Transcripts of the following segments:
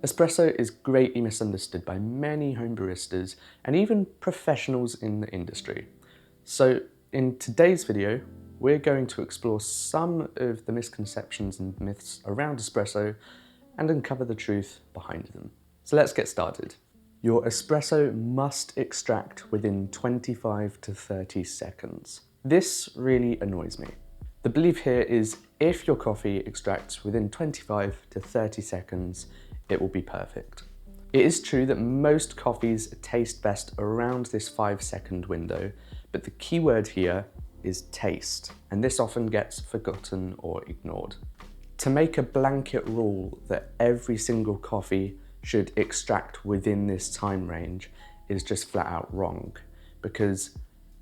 Espresso is greatly misunderstood by many home baristas and even professionals in the industry. So in today's video, we're going to explore some of the misconceptions and myths around espresso and uncover the truth behind them. So let's get started. Your espresso must extract within 25 to 30 seconds. This really annoys me. The belief here is if your coffee extracts within 25 to 30 seconds, it will be perfect. It is true that most coffees taste best around this 5-second window, but the key word here is taste, and this often gets forgotten or ignored. To make a blanket rule that every single coffee should extract within this time range is just flat out wrong, because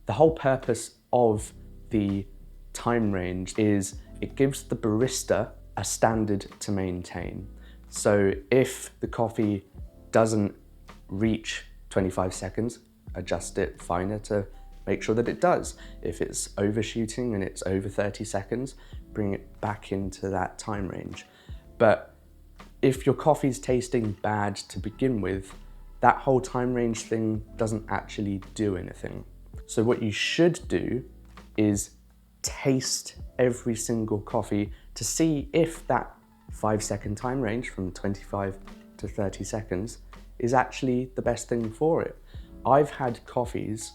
the whole purpose of the time range is it gives the barista a standard to maintain. So if the coffee doesn't reach 25 seconds, adjust it finer to make sure that it does. If it's overshooting and it's over 30 seconds, bring it back into that time range. But if your coffee's tasting bad to begin with, that whole time range thing doesn't actually do anything. So what you should do is taste every single coffee to see if that 5-second time range from 25 to 30 seconds is actually the best thing for it. I've had coffees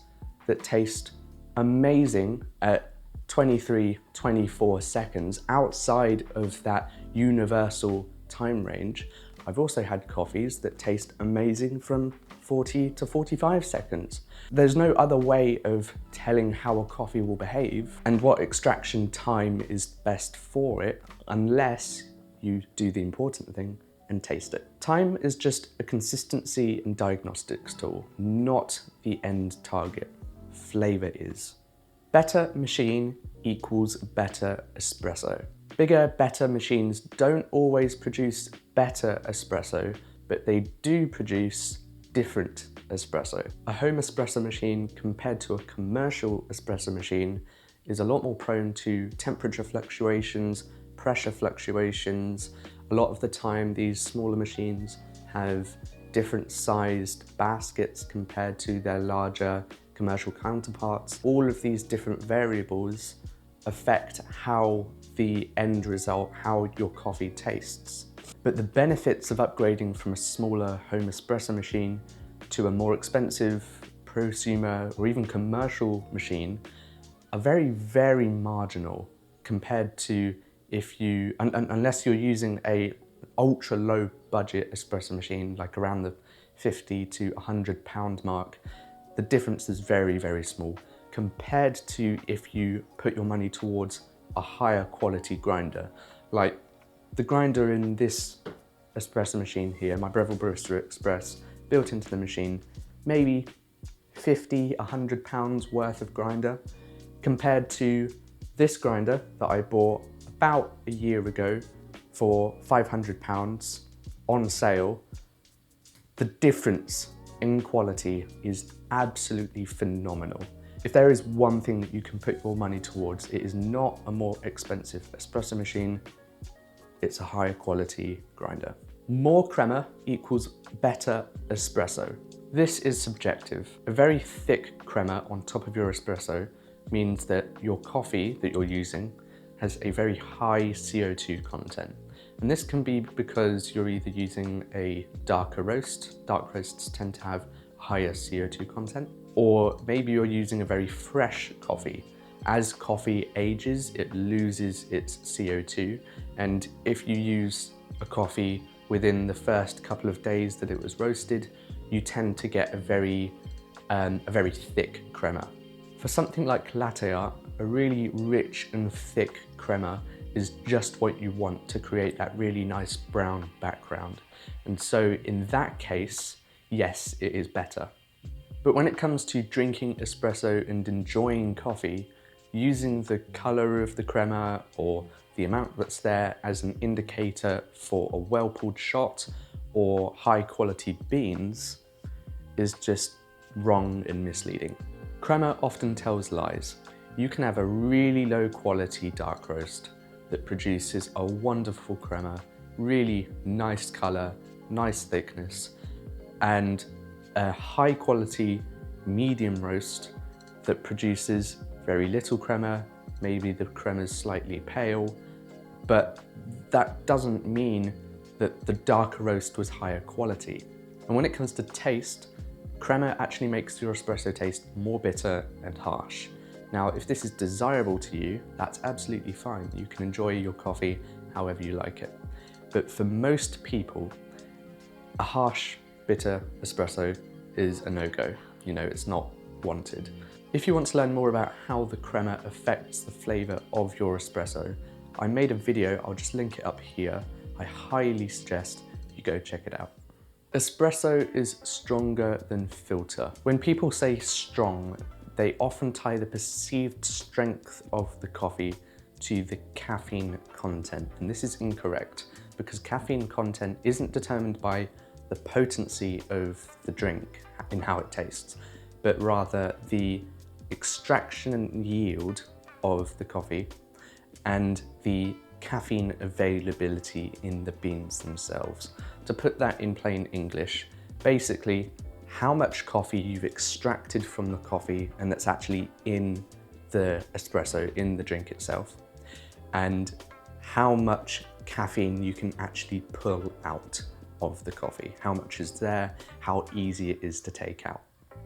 that taste amazing at 23, 24 seconds outside of that universal time range. I've also had coffees that taste amazing from 40 to 45 seconds. There's no other way of telling how a coffee will behave and what extraction time is best for it unless you do the important thing and taste it. Time is just a consistency and diagnostics tool, not the end target. Flavor is. Better machine equals better espresso. Bigger, better machines don't always produce better espresso, but they do produce different espresso. A home espresso machine compared to a commercial espresso machine is a lot more prone to temperature fluctuations, pressure fluctuations. A lot of the time, these smaller machines have different sized baskets compared to their larger commercial counterparts. All of these different variables affect how the end result, how your coffee tastes. But the benefits of upgrading from a smaller home espresso machine to a more expensive prosumer or even commercial machine are very, very marginal compared to if you, unless you're using a ultra low budget espresso machine, like around the 50 to 100 pound mark, the difference is very, very small compared to if you put your money towards a higher quality grinder. Like the grinder in this espresso machine here, my Breville Barista Express, built into the machine, maybe 50, 100 pounds worth of grinder, compared to this grinder that I bought about a year ago for 500 pounds on sale. The difference in quality is absolutely phenomenal. If there is one thing that you can put your money towards, it is not a more expensive espresso machine, it's a higher quality grinder. More crema equals better espresso. This is subjective. A very thick crema on top of your espresso means that your coffee that you're using has a very high CO2 content. And this can be because you're either using a darker roast, dark roasts tend to have higher CO2 content, or maybe you're using a very fresh coffee. As coffee ages, it loses its CO2, and if you use a coffee within the first couple of days that it was roasted, you tend to get a very thick crema. For something like latte art, a really rich and thick crema is just what you want to create that really nice brown background. And so in that case, yes, it is better. But when it comes to drinking espresso and enjoying coffee, using the color of the crema or the amount that's there as an indicator for a well-pulled shot or high quality beans is just wrong and misleading. Crema often tells lies. You can have a really low quality dark roast that produces a wonderful crema, really nice color, nice thickness, and a high quality medium roast that produces very little crema. Maybe the crema is slightly pale, but that doesn't mean that the darker roast was higher quality. And when it comes to taste, crema actually makes your espresso taste more bitter and harsh. Now, if this is desirable to you, that's absolutely fine. You can enjoy your coffee however you like it. But for most people, a harsh, bitter espresso is a no-go. You know, it's not wanted. If you want to learn more about how the crema affects the flavor of your espresso, I made a video, I'll just link it up here. I highly suggest you go check it out. Espresso is stronger than filter. When people say strong, they often tie the perceived strength of the coffee to the caffeine content, and this is incorrect because caffeine content isn't determined by the potency of the drink in how it tastes, but rather the extraction and yield of the coffee and the caffeine availability in the beans themselves. To put that in plain English, basically how much coffee you've extracted from the coffee and that's actually in the espresso, in the drink itself, and how much caffeine you can actually pull out of the coffee. How much is there, how easy it is to take out.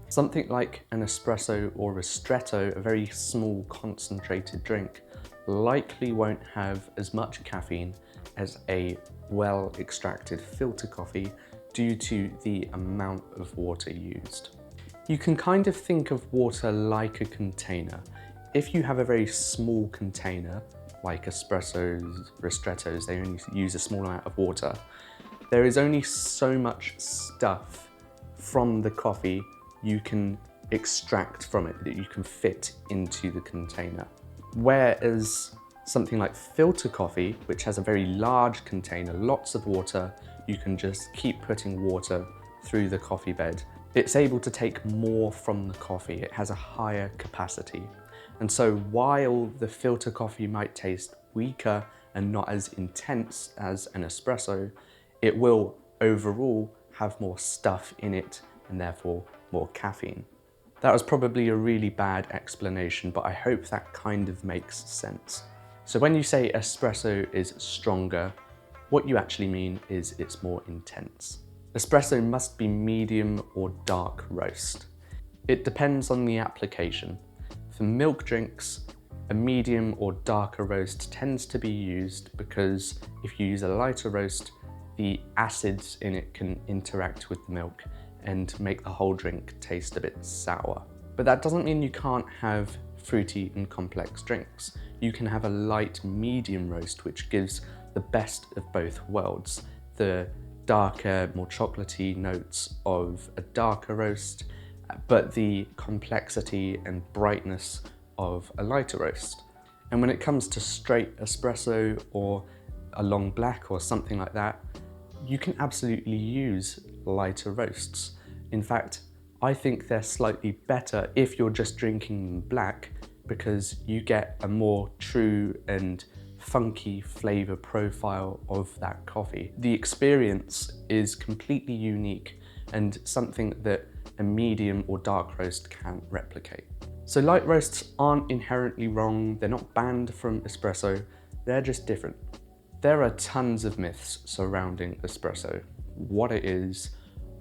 Something like an espresso or ristretto, a very small concentrated drink, likely won't have as much caffeine as a well extracted filter coffee due to the amount of water used. You can kind of think of water like a container. If you have a very small container, like espressos, ristrettos, they only use a small amount of water, there is only so much stuff from the coffee you can extract from it, that you can fit into the container. Whereas something like filter coffee, which has a very large container, lots of water, you can just keep putting water through the coffee bed. It's able to take more from the coffee. It has a higher capacity. And so while the filter coffee might taste weaker and not as intense as an espresso, it will overall have more stuff in it and therefore more caffeine. That was probably a really bad explanation, but I hope that kind of makes sense. So when you say espresso is stronger, what you actually mean is it's more intense. Espresso must be medium or dark roast. It depends on the application. For milk drinks, a medium or darker roast tends to be used because if you use a lighter roast, the acids in it can interact with the milk and make the whole drink taste a bit sour. But that doesn't mean you can't have fruity and complex drinks. You can have a light medium roast, which gives the best of both worlds. The darker, more chocolatey notes of a darker roast, but the complexity and brightness of a lighter roast. And when it comes to straight espresso or a long black or something like that, you can absolutely use lighter roasts. In fact, I think they're slightly better if you're just drinking them black, because you get a more true and funky flavor profile of that coffee. The experience is completely unique and something that a medium or dark roast can't replicate. So light roasts aren't inherently wrong, they're not banned from espresso, they're just different. There are tons of myths surrounding espresso. What it is,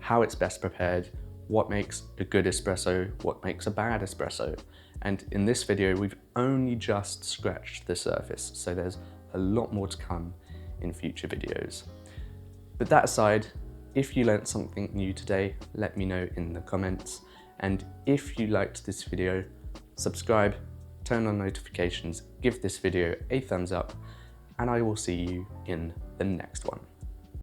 how it's best prepared, what makes a good espresso, what makes a bad espresso. And in this video, we've only just scratched the surface, so there's a lot more to come in future videos. But that aside, if you learned something new today, let me know in the comments. And if you liked this video, subscribe, turn on notifications, give this video a thumbs up, and I will see you in the next one.